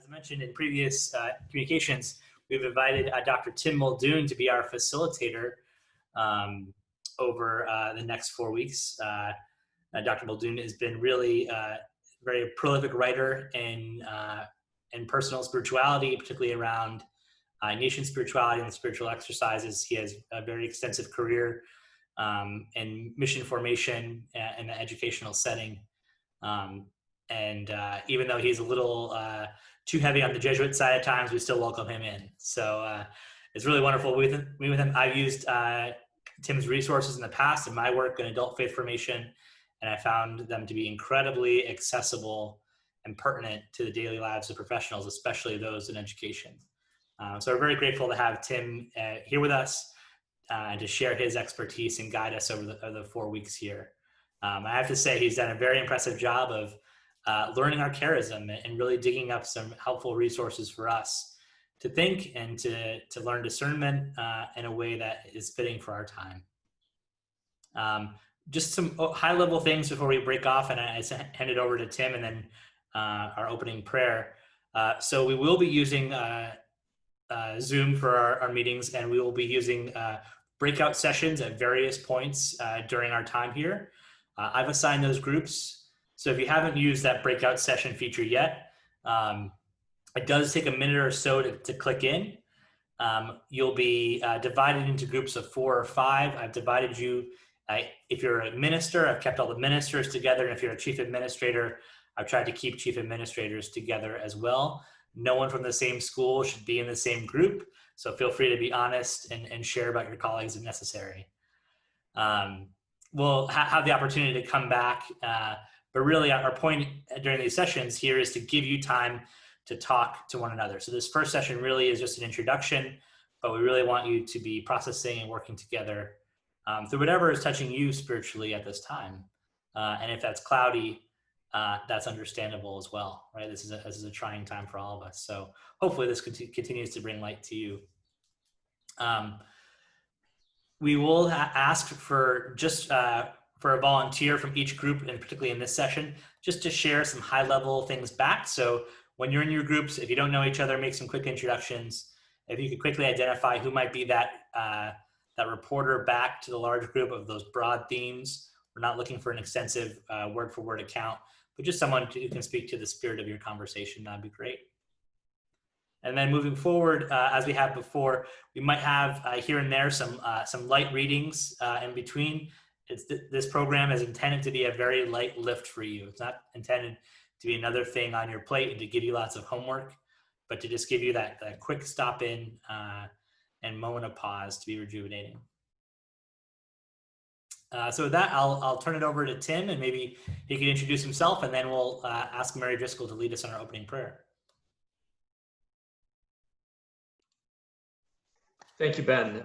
I mentioned in previous communications, we've invited Dr. Tim Muldoon to be our facilitator over the next 4 weeks. Dr. Muldoon has been really a very prolific writer in personal spirituality, particularly around nation spirituality and spiritual exercises. He has a very extensive career in mission formation in the educational setting. Even though he's a little too heavy on the Jesuit side at times, we still welcome him in. So it's really wonderful to meet with him. I've used Tim's resources in the past in my work in adult faith formation, and I found them to be incredibly accessible and pertinent to the daily lives of professionals, especially those in education. So we're very grateful to have Tim here with us and to share his expertise and guide us over the 4 weeks here. I have to say he's done a very impressive job of learning our charism and really digging up some helpful resources for us to think and to learn discernment in a way that is fitting for our time. Just some high-level things before we break off, and I hand it over to Tim and then our opening prayer. So we will be using Zoom for our meetings, and we will be using breakout sessions at various points during our time here. I've assigned those groups. So if you haven't used that breakout session feature yet, it does take a minute or so to click in. You'll be divided into groups of 4 or 5. I've divided you. If you're a minister, I've kept all the ministers together. And if you're a chief administrator, I've tried to keep chief administrators together as well. No one from the same school should be in the same group. So feel free to be honest and share about your colleagues if necessary. We'll have the opportunity to come back. But really our point during these sessions here is to give you time to talk to one another. So this first session really is just an introduction, but we really want you to be processing and working together through whatever is touching you spiritually at this time. And if that's cloudy, that's understandable as well, right? This is a trying time for all of us. So hopefully this continues to bring light to you. We will ask for just for a volunteer from each group, and particularly in this session, just to share some high-level things back. So when you're in your groups, if you don't know each other, make some quick introductions. If you could quickly identify who might be that reporter back to the large group of those broad themes. We're not looking for an extensive word-for-word account, but just someone who can speak to the spirit of your conversation. That'd be great. And then moving forward, as we have before, we might have here and there some light readings in between. This program is intended to be a very light lift for you. It's not intended to be another thing on your plate and to give you lots of homework, but to just give you that quick stop in and moment of pause to be rejuvenating. So with that, I'll turn it over to Tim, and maybe he can introduce himself, and then we'll ask Mary Driscoll to lead us in our opening prayer. Thank you, Ben.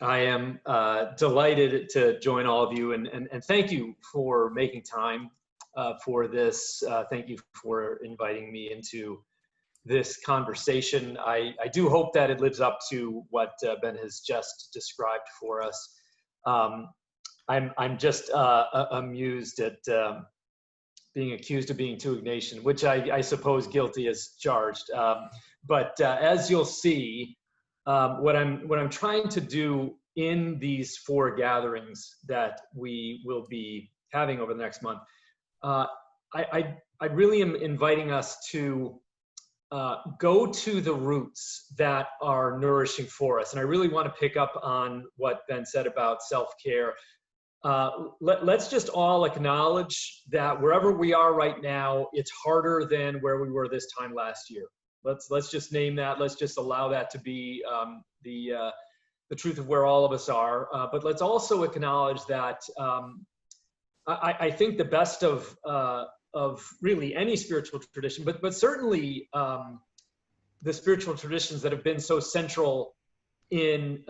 I am delighted to join all of you, and thank you for making time for this. Thank you for inviting me into this conversation. I do hope that it lives up to what Ben has just described for us. I'm just amused at being accused of being too Ignatian, which I suppose guilty as charged. But as you'll see, what I'm trying to do in these 4 gatherings that we will be having over the next month, I really am inviting us to go to the roots that are nourishing for us. And I really want to pick up on what Ben said about self-care. Let's just all acknowledge that wherever we are right now, it's harder than where we were this time last year. Let's just name that. Let's just allow that to be the truth of where all of us are. But let's also acknowledge that I think the best of really any spiritual tradition, but certainly the spiritual traditions that have been so central in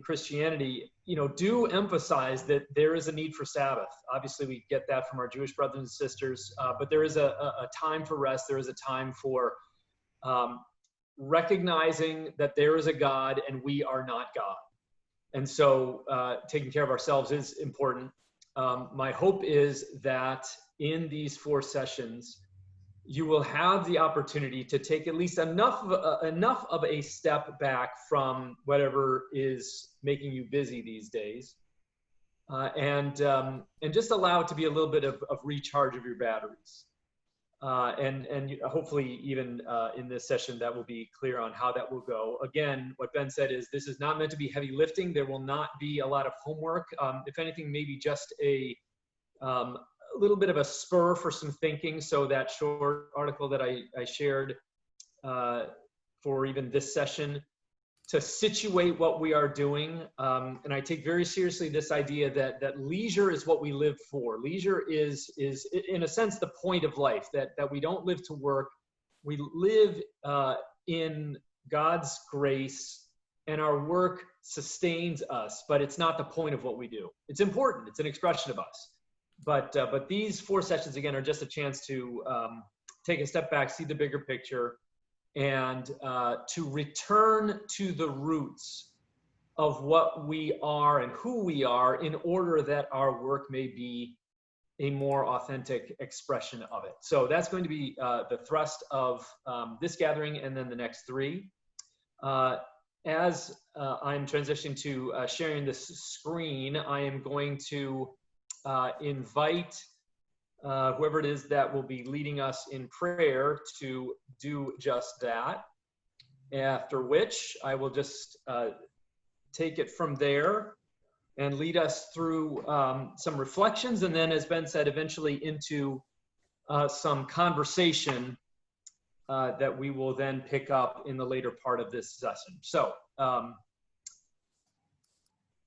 Christianity, do emphasize that there is a need for Sabbath. Obviously, we get that from our Jewish brothers and sisters, but there is a time for rest. There is a time for recognizing that there is a God and we are not God. And so taking care of ourselves is important. My hope is that in these 4 sessions, you will have the opportunity to take at least enough of a step back from whatever is making you busy these days, and just allow it to be a little bit of recharge of your batteries. And hopefully even in this session that will be clear on how that will go. Again, what Ben said is this is not meant to be heavy lifting. There will not be a lot of homework. If anything, maybe just a little bit of a spur for some thinking. So that short article that I shared for even this session, to situate what we are doing. And I take very seriously this idea that leisure is what we live for. Leisure is in a sense the point of life, that we don't live to work. We live in God's grace, and our work sustains us, but it's not the point of what we do. It's important. It's an expression of us. But these 4 sessions, again, are just a chance to take a step back, see the bigger picture, and to return to the roots of what we are and who we are, in order that our work may be a more authentic expression of it. So that's going to be the thrust of this gathering, and then the next 3. As I'm transitioning to sharing this screen, I am going to invite whoever it is that will be leading us in prayer to do just that. After which I will just take it from there and lead us through some reflections, and then, as Ben said, eventually into some conversation that we will then pick up in the later part of this session. So I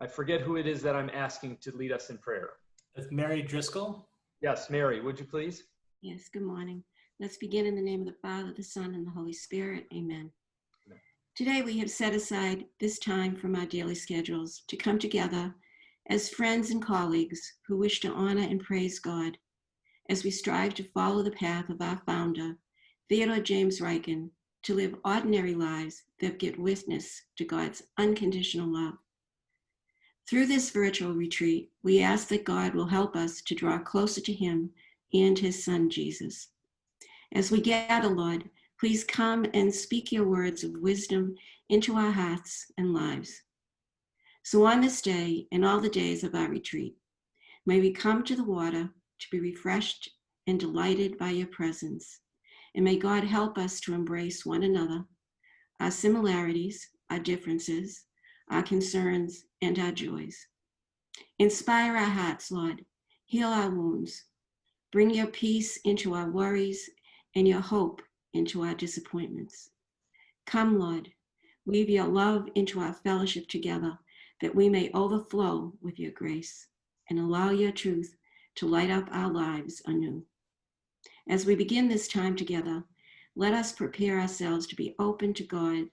forget who it is that I'm asking to lead us in prayer. With Mary Driscoll. Yes, Mary, would you please? Yes, good morning. Let's begin in the name of the Father, the Son, and the Holy Spirit. Amen. Amen. Today we have set aside this time from our daily schedules to come together as friends and colleagues who wish to honor and praise God as we strive to follow the path of our founder, Theodore James Ryken, to live ordinary lives that give witness to God's unconditional love. Through this virtual retreat, we ask that God will help us to draw closer to Him and His Son, Jesus. As we gather, Lord, please come and speak your words of wisdom into our hearts and lives. So on this day and all the days of our retreat, may we come to the water to be refreshed and delighted by your presence. And may God help us to embrace one another, our similarities, our differences, our concerns, and our joys. Inspire our hearts, Lord. Heal our wounds. Bring your peace into our worries and your hope into our disappointments. Come, Lord, weave your love into our fellowship together, that we may overflow with your grace and allow your truth to light up our lives anew. As we begin this time together, let us prepare ourselves to be open to God,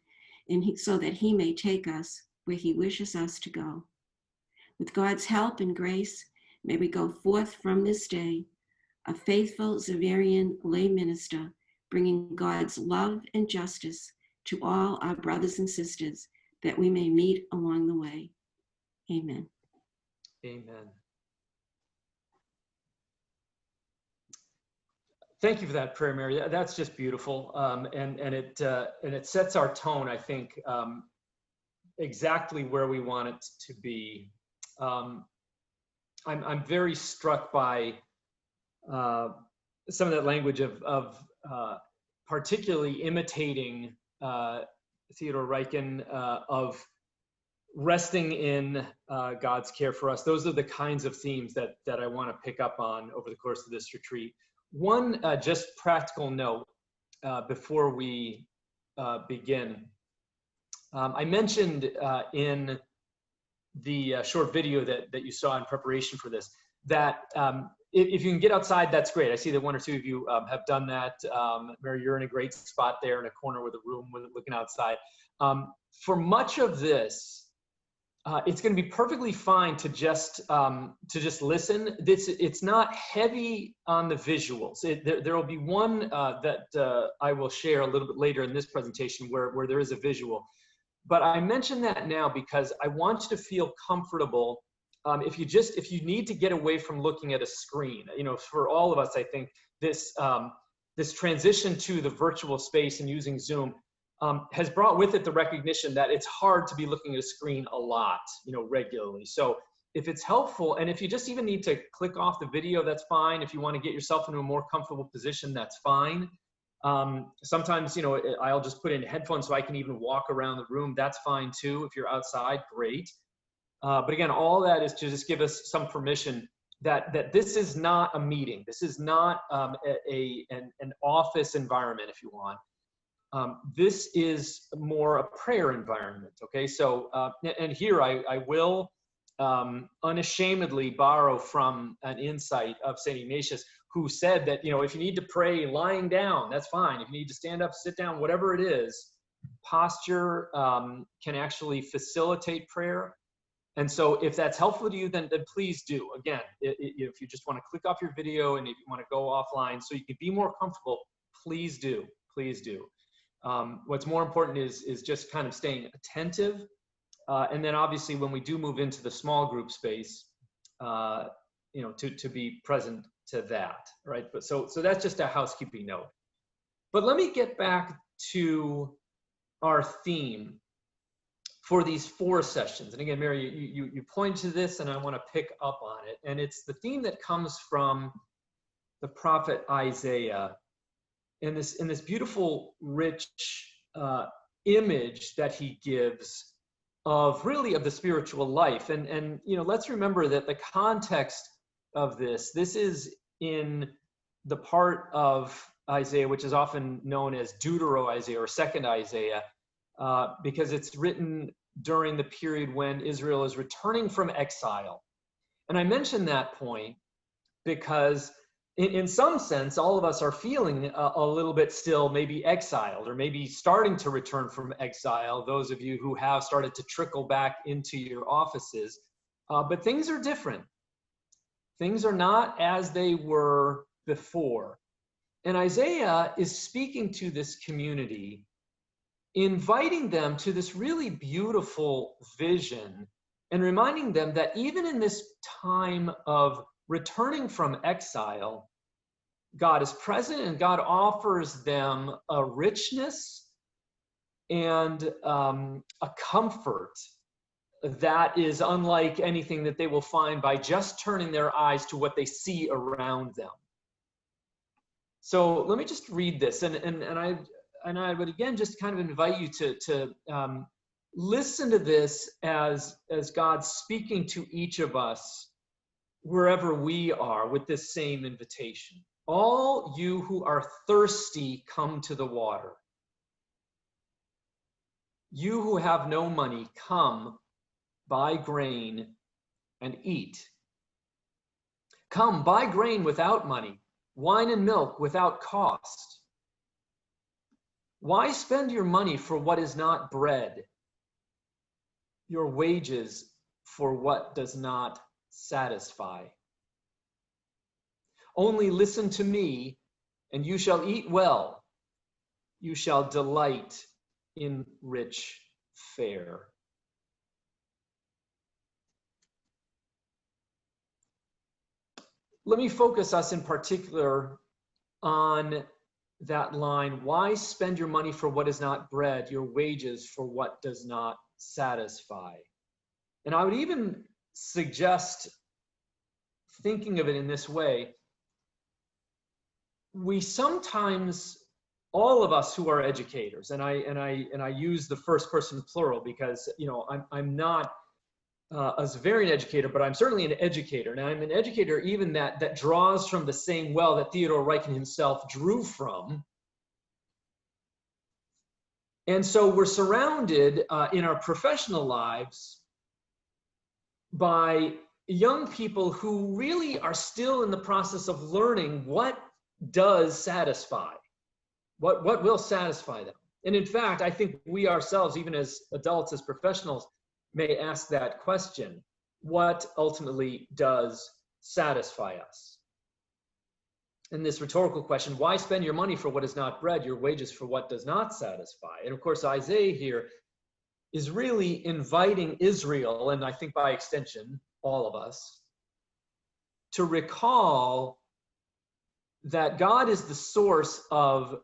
so that He may take us where He wishes us to go. With God's help and grace, may we go forth from this day, a faithful Xaverian lay minister, bringing God's love and justice to all our brothers and sisters, that we may meet along the way. Amen. Amen. Thank you for that prayer, Mary. That's just beautiful, and it sets our tone, I think, exactly where we want it to be. I'm very struck by some of that language of particularly imitating Theodore Ryken, of resting in God's care for us. Those are the kinds of themes that I want to pick up on over the course of this retreat. One just practical note before we begin. I mentioned in the short video that you saw in preparation for this, that if you can get outside, that's great. I see that 1 or 2 of you have done that. Mary, you're in a great spot there in a corner with a room looking outside. For much of this, it's going to be perfectly fine to just listen. It's not heavy on the visuals. There will be one that I will share a little bit later in this presentation where there is a visual. But I mention that now because I want you to feel comfortable. If you need to get away from looking at a screen, for all of us, I think this this transition to the virtual space and using Zoom has brought with it the recognition that it's hard to be looking at a screen a lot, regularly. So if it's helpful, and if you just even need to click off the video, that's fine. If you want to get yourself into a more comfortable position, that's fine. Sometimes, I'll just put in headphones so I can even walk around the room. That's fine too. If you're outside, great. But again, all that is to just give us some permission that this is not a meeting. This is not an office environment, if you want. This is more a prayer environment, okay? So, and here I will unashamedly borrow from an insight of St. Ignatius, who said that, if you need to pray lying down, that's fine. If you need to stand up, sit down, whatever it is, posture can actually facilitate prayer. And so if that's helpful to you, then please do. Again, if you just want to click off your video and if you want to go offline so you can be more comfortable, please do. Please do. What's more important is just kind of staying attentive. And then obviously when we do move into the small group space, to be present to that, right? But so that's just a housekeeping note. But let me get back to our theme for these 4 sessions. And again, Mary, you point to this and I want to pick up on it. And it's the theme that comes from the prophet Isaiah in this beautiful, rich image that he gives of the spiritual life. And let's remember that the context of this is in the part of Isaiah, which is often known as Deutero-Isaiah or Second Isaiah, because it's written during the period when Israel is returning from exile. And I mention that point because in some sense, all of us are feeling a little bit still maybe exiled or maybe starting to return from exile, those of you who have started to trickle back into your offices. But things are different. Things are not as they were before. And Isaiah is speaking to this community, inviting them to this really beautiful vision and reminding them that even in this time of returning from exile, God is present and God offers them a richness and a comfort that is unlike anything that they will find by just turning their eyes to what they see around them. So let me just read this, and I would again just kind of invite you to listen to this as God speaking to each of us wherever we are with this same invitation. All you who are thirsty, come to the water. You who have no money, come, buy grain and eat. Come, buy grain without money, wine and milk without cost. Why spend your money for what is not bread, your wages for what does not satisfy? Only listen to me, and you shall eat well. You shall delight in rich fare. Let me focus us in particular on that line. Why spend your money for what is not bread, your wages for what does not satisfy? And I would even suggest thinking of it in this way. We sometimes, all of us who are educators, and I use the first person plural because I'm not a Zavarian educator, but I'm certainly an educator. Now I'm an educator even that draws from the same well that Theodore Reichen himself drew from. And so we're surrounded in our professional lives by young people who really are still in the process of learning what does satisfy, what will satisfy them. And in fact, I think we ourselves, even as adults, as professionals, may ask that question: what ultimately does satisfy us? And this rhetorical question, why spend your money for what is not bread, your wages for what does not satisfy? And of course, Isaiah here is really inviting Israel, and I think by extension, all of us, to recall that God is the source of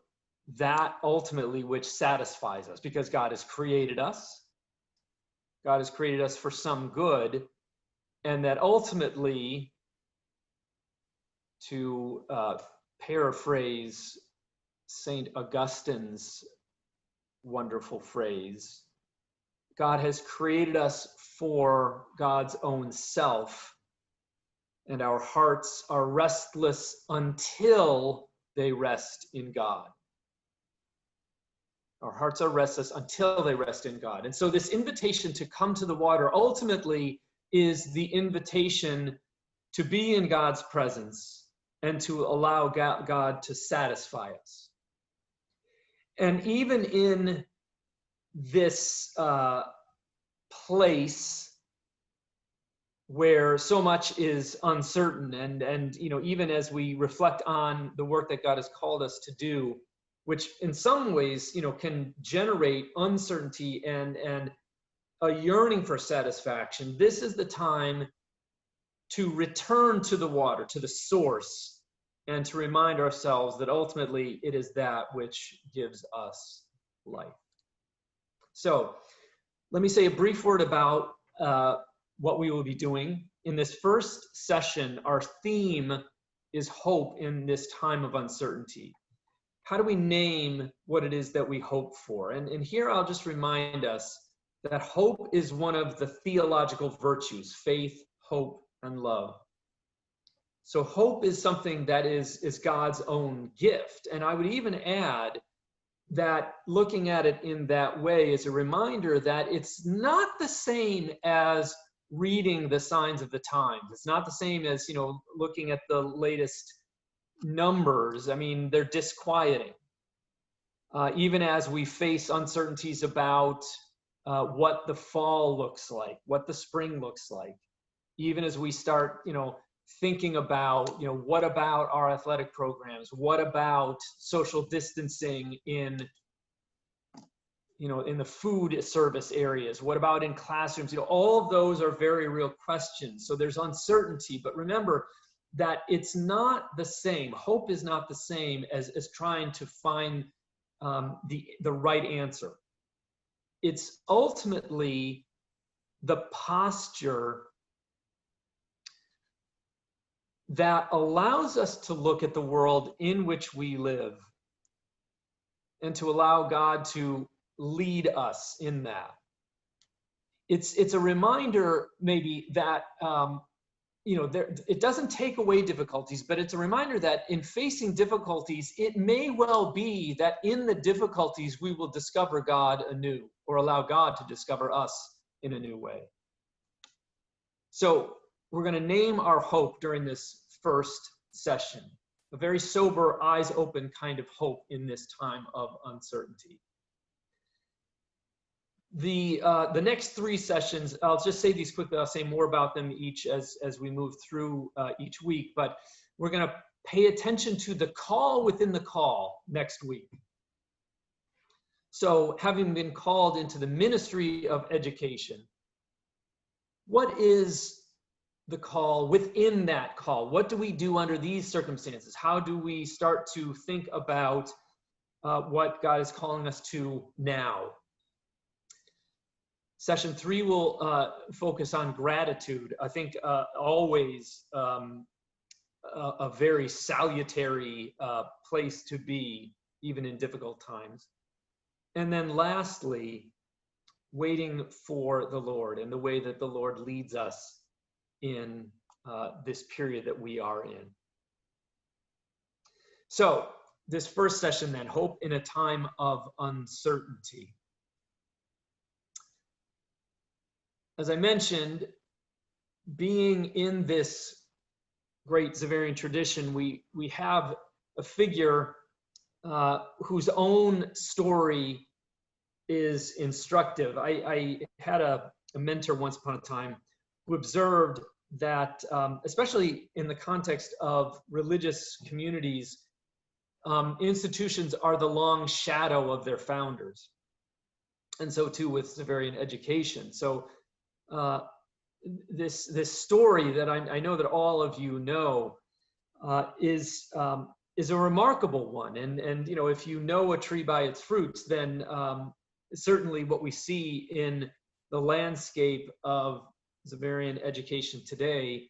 that ultimately which satisfies us, because God has created us. God has created us for some good, and that ultimately, to paraphrase St. Augustine's wonderful phrase, God has created us for God's own self, and our hearts are restless until they rest in God. Our hearts are restless until they rest in God. And so this invitation to come to the water ultimately is the invitation to be in God's presence and to allow God to satisfy us. And even in this place where so much is uncertain, and even as we reflect on the work that God has called us to do, which in some ways can generate uncertainty and a yearning for satisfaction, this is the time to return to the water, to the source, and to remind ourselves that ultimately it is that which gives us life. So let me say a brief word about what we will be doing. In this first session, our theme is hope in this time of uncertainty. How do we name what it is that we hope for? And here I'll just remind us that hope is one of the theological virtues: faith, hope, and love. So hope is something that is God's own gift. And I would even add that looking at it in that way is a reminder that it's not the same as reading the signs of the times. It's not the same as, looking at the latest numbers. I mean, they're disquieting. Even as we face uncertainties about what the fall looks like, what the spring looks like, even as we start, thinking about, what about our athletic programs? What about social distancing in the food service areas? What about in classrooms? All of those are very real questions. So there's uncertainty, but remember that it's not the same. Hope is not the same as trying to find the right answer. It's ultimately the posture that allows us to look at the world in which we live and to allow God to lead us in that. It's a reminder maybe that it doesn't take away difficulties, but it's a reminder that in facing difficulties, it may well be that in the difficulties we will discover God anew, or allow God to discover us in a new way. So we're going to name our hope during this first session, a very sober, eyes open kind of hope in this time of uncertainty. The next three sessions, I'll just say these quickly. I'll say more about them each as we move through each week, but we're going to pay attention to the call within the call next week. So having been called into the ministry of education, what is the call within that call? What do we do under these circumstances? How do we start to think about what God is calling us to now? Session 3 will focus on gratitude. I think always a very salutary place to be, even in difficult times. And then lastly, waiting for the Lord and the way that the Lord leads us in this period that we are in. So this first session then, hope in a time of uncertainty. As I mentioned, being in this great Xaverian tradition, we have a figure whose own story is instructive. I had a mentor once upon a time who observed that, especially in the context of religious communities, institutions are the long shadow of their founders. And so too with Xaverian education. So this story that I know that all of you know is is a remarkable one. And if you know a tree by its fruits, then certainly what we see in the landscape of Xaverian education today,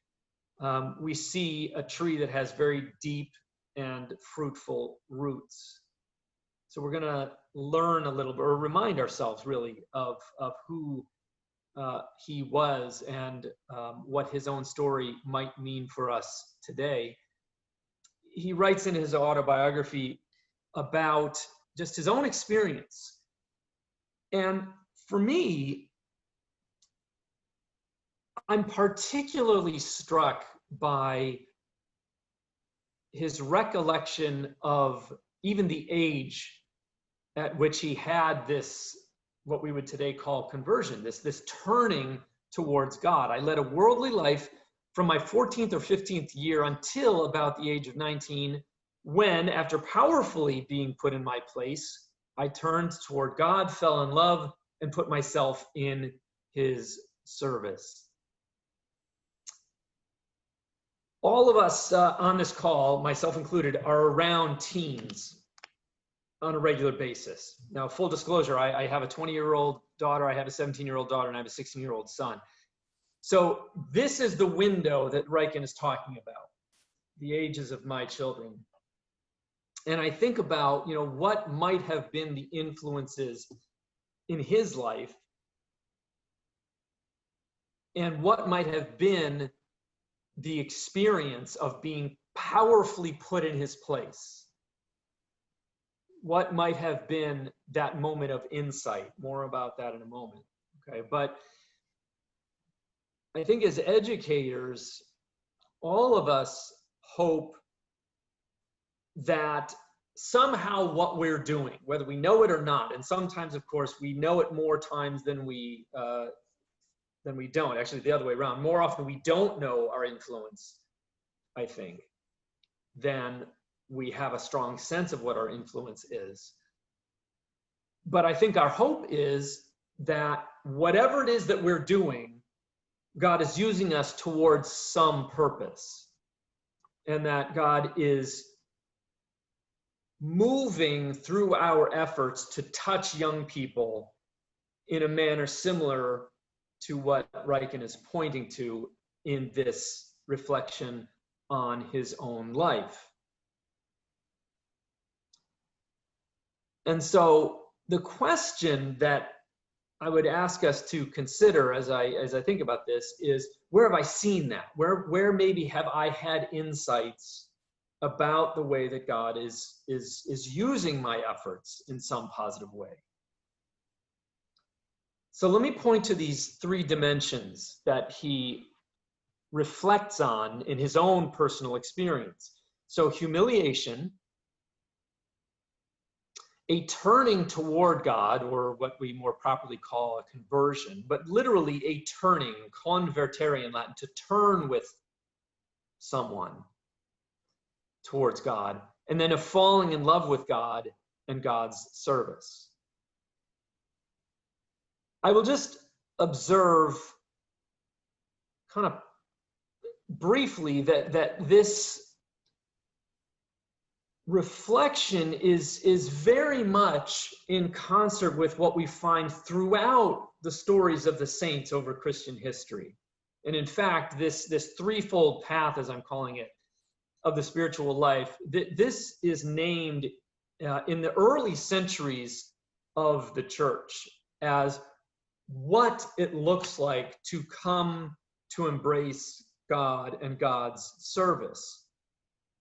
we see a tree that has very deep and fruitful roots. So we're going to learn a little bit, or remind ourselves really of who he was and what his own story might mean for us today. He writes in his autobiography about just his own experience. And for me, I'm particularly struck by his recollection of even the age at which he had this, what we would today call conversion, this turning towards God. I led a worldly life from my 14th or 15th year until about the age of 19, when, after powerfully being put in my place, I turned toward God, fell in love, and put myself in his service. All of us on this call, myself included, are around teens on a regular basis. Now, full disclosure, I have a 20-year-old daughter, I have a 17-year-old daughter, and I have a 16-year-old son. So this is the window that Riken is talking about, the ages of my children. And I think about, what might have been the influences in his life, and what might have been the experience of being powerfully put in his place. What might have been that moment of insight? More about that in a moment. Okay, but I think as educators, all of us hope that somehow what we're doing, whether we know it or not, and sometimes, of course, we know it more times than we don't. Actually, the other way around. More often, we don't know our influence, I think, than we have a strong sense of what our influence is. But I think our hope is that whatever it is that we're doing, God is using us towards some purpose, and that God is moving through our efforts to touch young people in a manner similar to what Riken is pointing to in this reflection on his own life. And so the question that I would ask us to consider as I think about this is, where have I seen that? Where maybe have I had insights about the way that God is using my efforts in some positive way? So let me point to these three dimensions that he reflects on in his own personal experience. So humiliation, a turning toward God, or what we more properly call a conversion, but literally a turning, convertere in Latin, to turn with someone towards God, and then a falling in love with God and God's service. I will just observe kind of briefly that this reflection is very much in concert with what we find throughout the stories of the saints over Christian history. And in fact, this threefold path, as I'm calling it, of the spiritual life, this is named in the early centuries of the church as what it looks like to come to embrace God and God's service.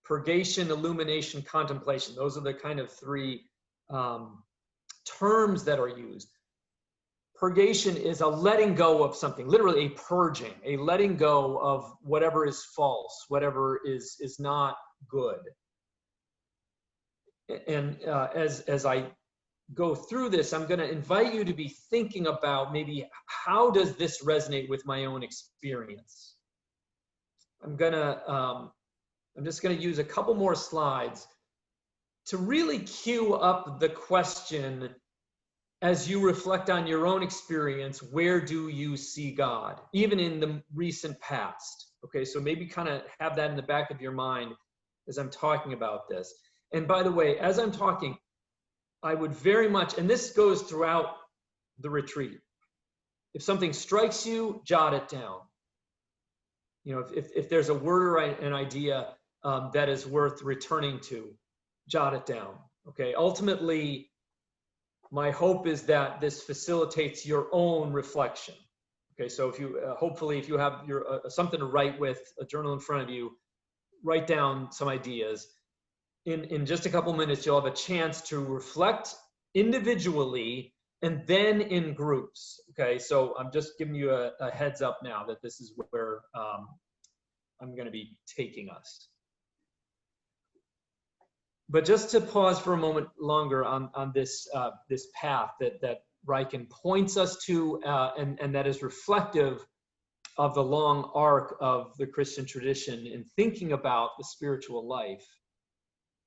Purgation, illumination, contemplation. Those are the kind of three terms that are used. Purgation is a letting go of something, literally a purging, a letting go of whatever is false, whatever is not good. And as I go through this, I'm going to invite you to be thinking about maybe, how does this resonate with my own experience? I'm just going to use a couple more slides to really cue up the question, as you reflect on your own experience, where do you see God, even in the recent past? Okay, so maybe kind of have that in the back of your mind as I'm talking about this. And by the way, as I'm talking, I would very much, and this goes throughout the retreat, if something strikes you, jot it down. You know, if there's a word or an idea that is worth returning to, jot it down. Okay. Ultimately, my hope is that this facilitates your own reflection. Okay. So if you, hopefully, if you have your something to write with, a journal in front of you, write down some ideas. In just a couple minutes, you'll have a chance to reflect individually and then in groups. Okay, so I'm just giving you a heads up now that this is where I'm going to be taking us. But just to pause for a moment longer on this this path that Riken points us to, and that is reflective of the long arc of the Christian tradition in thinking about the spiritual life.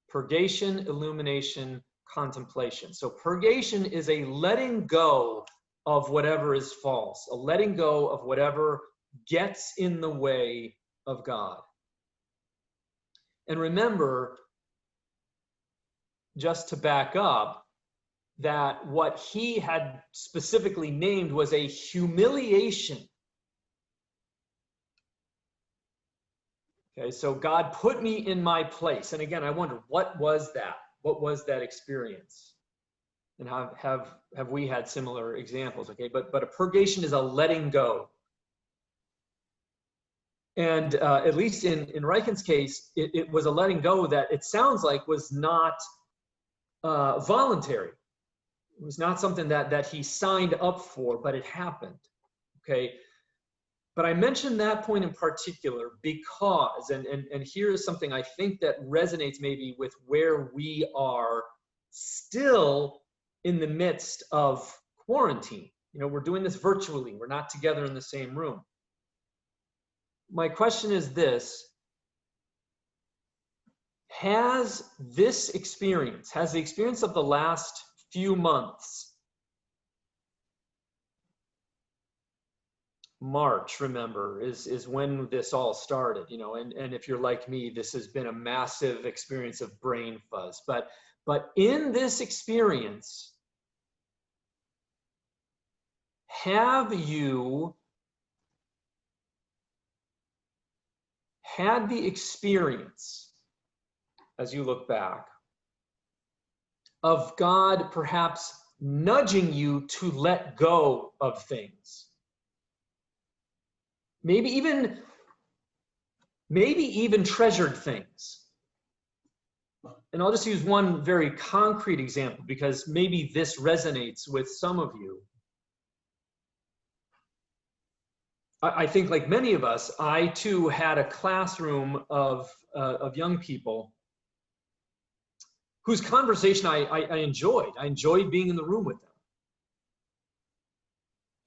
Purgation, illumination, contemplation. So purgation is a letting go of whatever is false, a letting go of whatever gets in the way of God. And remember, just to back up, that what he had specifically named was a humiliation. Okay, so God put me in my place. And again, I wonder, what was that? What was that experience? And have we had similar examples? Okay, but a purgation is a letting go. And at least in Riken's case, it was a letting go that it sounds like was not voluntary. It was not something that he signed up for, but it happened. Okay. But I mentioned that point in particular because, and here is something I think that resonates maybe with where we are still in the midst of quarantine. You know, we're doing this virtually. We're not together in the same room. My question is this: has the experience of the last few months, March, remember, is when this all started, you know, and if you're like me, this has been a massive experience of brain fuzz. But in this experience, have you had the experience, as you look back, of God perhaps nudging you to let go of things? Maybe even treasured things. And I'll just use one very concrete example because maybe this resonates with some of you. I think, like many of us, I too had a classroom of young people whose conversation I enjoyed. I enjoyed being in the room with them.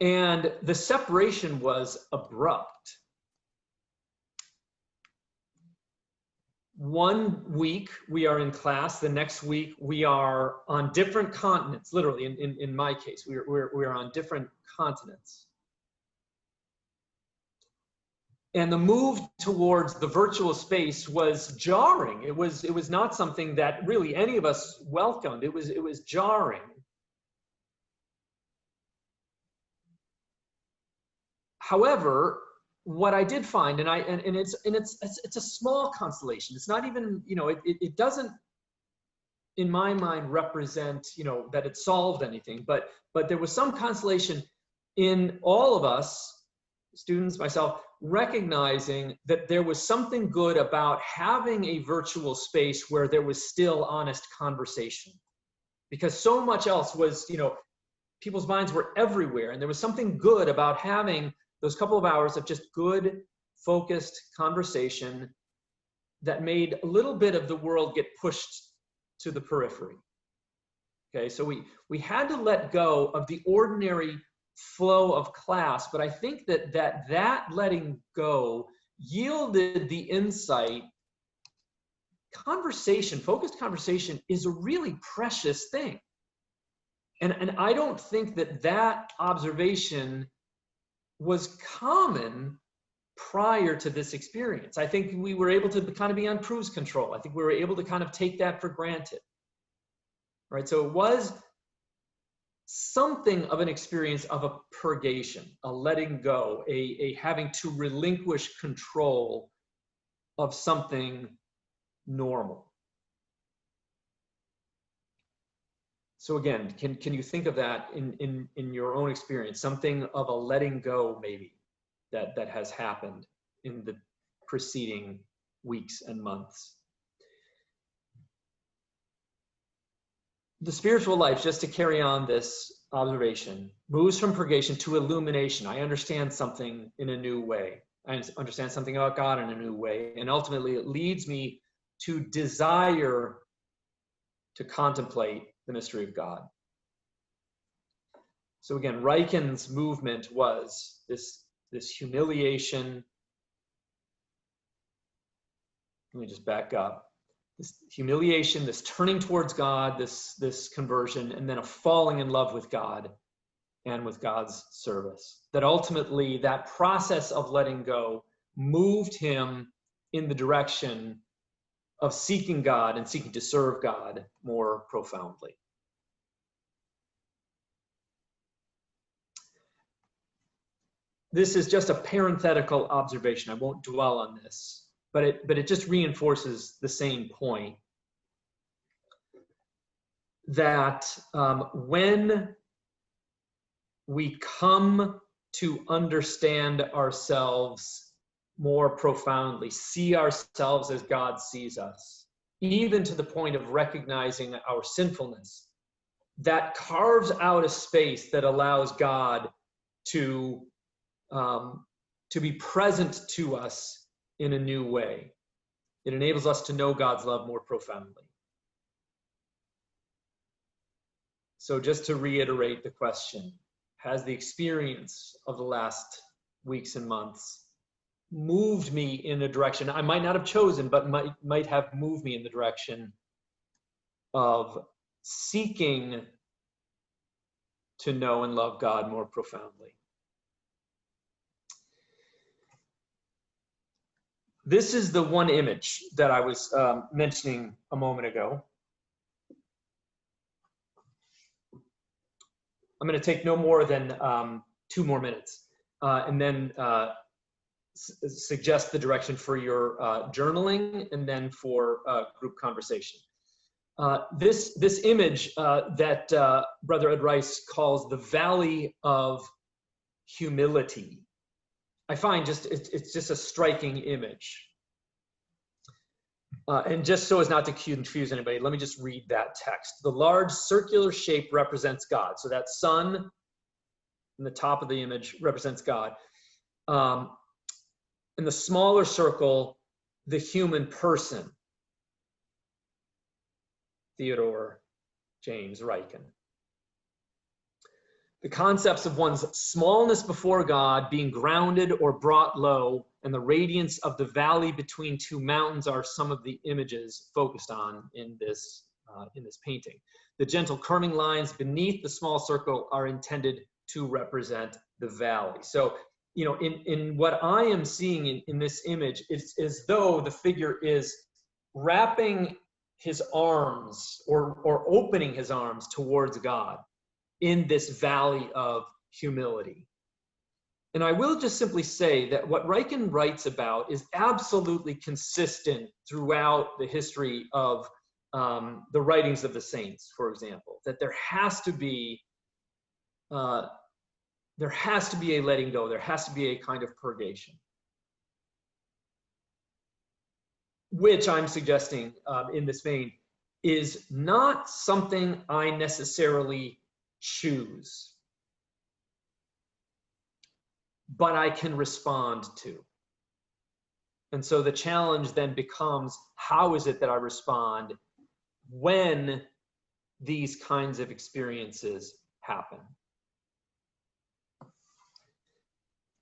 And the separation was abrupt. One week we are in class, the next week we are on different continents, literally in my case, we're on different continents. And the move towards the virtual space was jarring. It was not something that really any of us welcomed. It was jarring. However, what I did find, and it's a small constellation. It's not even, you know, it doesn't, in my mind, represent, you know, that it solved anything. But there was some consolation in all of us, students, myself, recognizing that there was something good about having a virtual space where there was still honest conversation, because so much else was, you know, people's minds were everywhere, and there was something good about having those couple of hours of just good, focused conversation that made a little bit of the world get pushed to the periphery. Okay, so we had to let go of the ordinary flow of class, but I think that letting go yielded the insight. Conversation, focused conversation, is a really precious thing. And I don't think that observation was common prior to this experience. I think we were able to kind of be on cruise control. I think we were able to kind of take that for granted, right? So it was something of an experience of a purgation, a letting go, a having to relinquish control of something normal. So again, can you think of that in your own experience, something of a letting go maybe that has happened in the preceding weeks and months? The spiritual life, just to carry on this observation, moves from purgation to illumination. I understand something in a new way. I understand something about God in a new way. And ultimately, it leads me to desire to contemplate the mystery of God. So again, Ryken's movement was this humiliation. Let me just back up. This humiliation, this turning towards God, this conversion, and then a falling in love with God and with God's service. That ultimately, that process of letting go moved him in the direction of seeking God and seeking to serve God more profoundly. This is just a parenthetical observation. I won't dwell on this. But it just reinforces the same point that when we come to understand ourselves more profoundly, see ourselves as God sees us, even to the point of recognizing our sinfulness, that carves out a space that allows God to be present to us in a new way. It enables us to know God's love more profoundly. So just to reiterate the question, has the experience of the last weeks and months moved me in a direction I might not have chosen, but might have moved me in the direction of seeking to know and love God more profoundly? This is the one image that I was mentioning a moment ago. I'm going to take no more than 2 more minutes and then suggest the direction for your journaling and then for group conversation. This image that Brother Ed Rice calls the Valley of Humility, I find it's just a striking image. And just so as not to confuse anybody, let me just read that text. The large circular shape represents God. So that sun in the top of the image represents God. In the smaller circle, the human person, Theodore James Ryken. The concepts of one's smallness before God, being grounded or brought low, and the radiance of the valley between 2 mountains are some of the images focused on in this painting. The gentle curving lines beneath the small circle are intended to represent the valley. So, you know, in what I am seeing in this image, it's as though the figure is wrapping his arms or opening his arms towards God in this valley of humility. And I will just simply say that what Ryken writes about is absolutely consistent throughout the history of the writings of the saints, for example, that there has to be a letting go, there has to be a kind of purgation, which I'm suggesting in this vein is not something I necessarily choose, but I can respond to. And so the challenge then becomes, how is it that I respond when these kinds of experiences happen?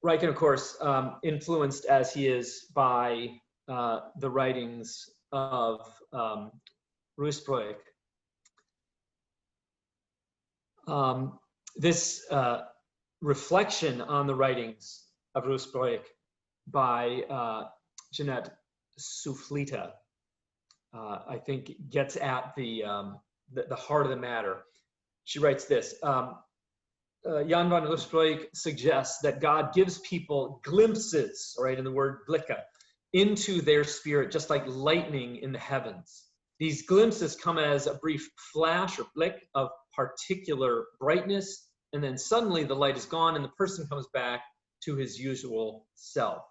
Ryken, of course, influenced as he is by the writings of Ruysbroek. This reflection on the writings of Ruysbroek by Jeanette Soufflita, I think gets at the heart of the matter. She writes this. Jan van Oostenrijk suggests that God gives people glimpses, right, in the word blicke, into their spirit, just like lightning in the heavens. These glimpses come as a brief flash or blick of particular brightness, and then suddenly the light is gone and the person comes back to his usual self.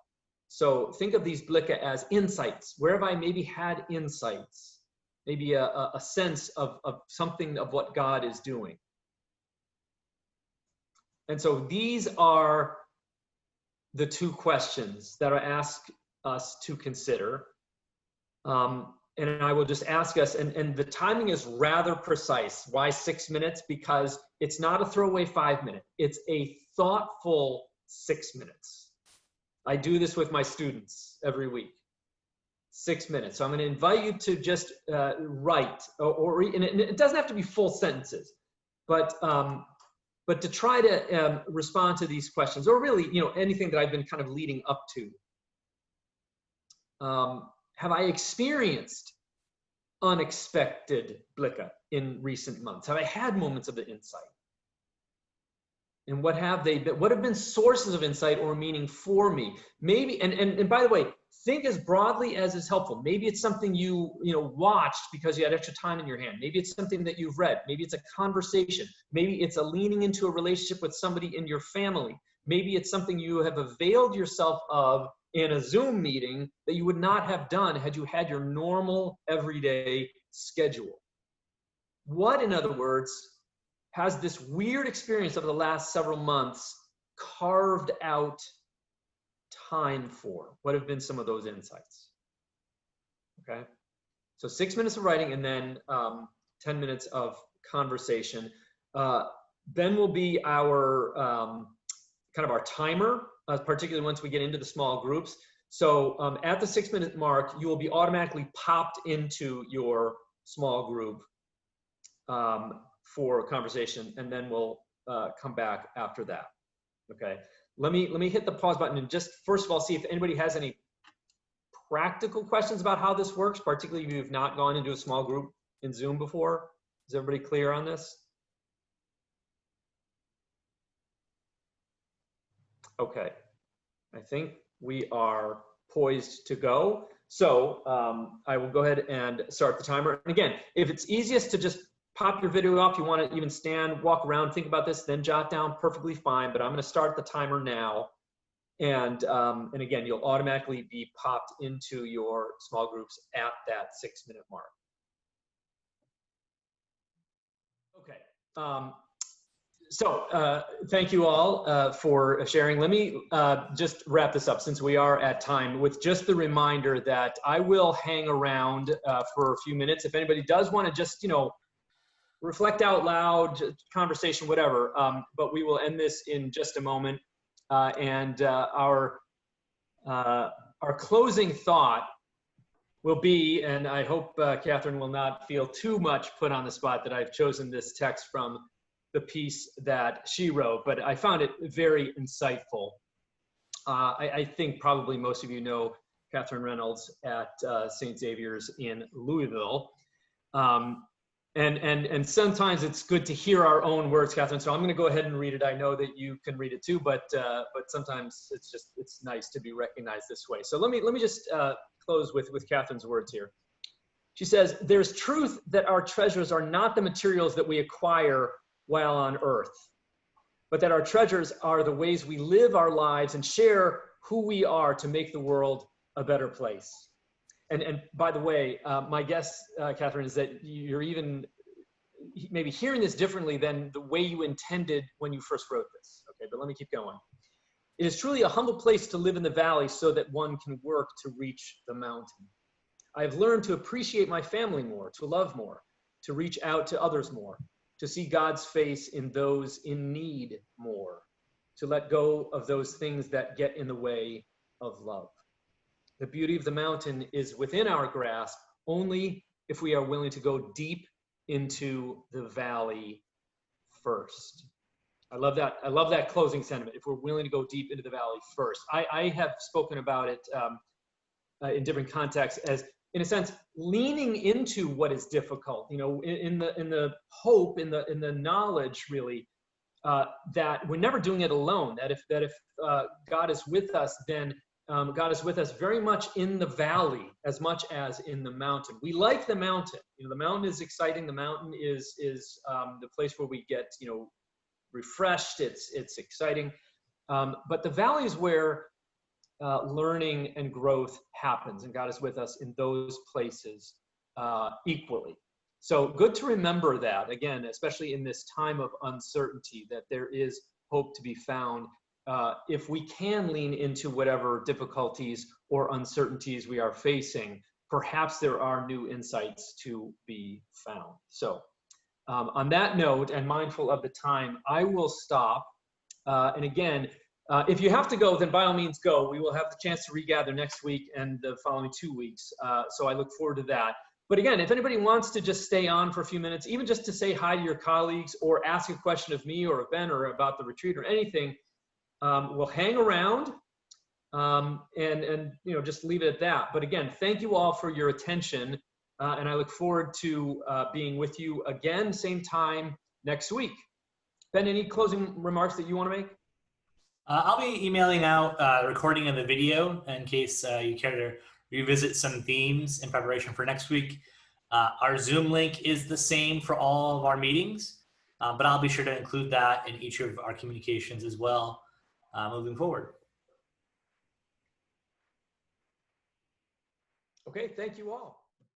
So think of these blicke as insights. Where have I maybe had insights? Maybe a sense of something of what God is doing. And so these are the two questions that I ask us to consider. And I will just ask us, and the timing is rather precise. Why 6 minutes? Because it's not a throwaway 5 minute. It's a thoughtful 6 minutes. I do this with my students every week. 6 minutes. So I'm going to invite you to just write, and it doesn't have to be full sentences, but to try to respond to these questions, or really, anything that I've been kind of leading up to. Have I experienced unexpected blicke in recent months? Have I had moments of the insight? And what have they been? What have been sources of insight or meaning for me? Maybe, and by the way, think as broadly as is helpful. Maybe it's something you watched because you had extra time in your hand. Maybe it's something that you've read. Maybe it's a conversation. Maybe it's a leaning into a relationship with somebody in your family. Maybe it's something you have availed yourself of in a Zoom meeting that you would not have done had you had your normal everyday schedule. What, in other words, has this weird experience of the last several months carved out time for? What have been some of those insights? Okay, so 6 minutes of writing and then 10 minutes of conversation. Then will be our kind of our timer, particularly once we get into the small groups. So at the 6 minute mark, you will be automatically popped into your small group for conversation, and then we'll come back after that. Okay, let me hit the pause button and just first of all see if anybody has any practical questions about how this works, particularly if you've not gone into a small group in Zoom before. Is everybody clear on this? Okay, I think we are poised to go. So I will go ahead and start the timer. And again, if it's easiest to just pop your video off, you want to even stand, walk around, think about this, then jot down, perfectly fine. But I'm going to start the timer now. And again, you'll automatically be popped into your small groups at that 6 minute mark. Okay. So thank you all for sharing. Let me just wrap this up since we are at time with just the reminder that I will hang around for a few minutes. If anybody does want to just, reflect out loud, conversation, whatever, but we will end this in just a moment. And our closing thought will be, and I hope Catherine will not feel too much put on the spot that I've chosen this text from the piece that she wrote, but I found it very insightful. I think probably most of you know Catherine Reynolds at St. Xavier's in Louisville. And sometimes it's good to hear our own words, Catherine. So I'm going to go ahead and read it. I know that you can read it too, but sometimes it's nice to be recognized this way. So let me just close with Catherine's words here. She says, "There's truth that our treasures are not the materials that we acquire while on earth, but that our treasures are the ways we live our lives and share who we are to make the world a better place." And by the way, my guess, Catherine, is that you're even maybe hearing this differently than the way you intended when you first wrote this. Okay, but let me keep going. "It is truly a humble place to live in the valley so that one can work to reach the mountain. I have learned to appreciate my family more, to love more, to reach out to others more, to see God's face in those in need more, to let go of those things that get in the way of love. The beauty of the mountain is within our grasp only if we are willing to go deep into the valley first." I love that. I love that closing sentiment. If we're willing to go deep into the valley first, I have spoken about it in different contexts as, in a sense, leaning into what is difficult. You know, in the hope, in the knowledge, really, that we're never doing it alone. That if God is with us, then God is with us very much in the valley as much as in the mountain. We like the mountain. You know, the mountain is exciting. The mountain is the place where we get, you know, refreshed. It's exciting. But the valley is where learning and growth happens, and God is with us in those places equally. So good to remember that, again, especially in this time of uncertainty, that there is hope to be found if we can lean into whatever difficulties or uncertainties we are facing. Perhaps there are new insights to be found. So on that note, and mindful of the time, I will stop. And again, if you have to go, then by all means go. We will have the chance to regather next week and the following 2 weeks. So I look forward to that. But again, if anybody wants to just stay on for a few minutes, even just to say hi to your colleagues or ask a question of me or of Ben or about the retreat or anything, we'll hang around and you know, just leave it at that. But again, thank you all for your attention. And I look forward to being with you again, same time next week. Ben, any closing remarks that you want to make? I'll be emailing out the recording of the video in case you care to revisit some themes in preparation for next week. Our Zoom link is the same for all of our meetings, but I'll be sure to include that in each of our communications as well moving forward. Okay, thank you all.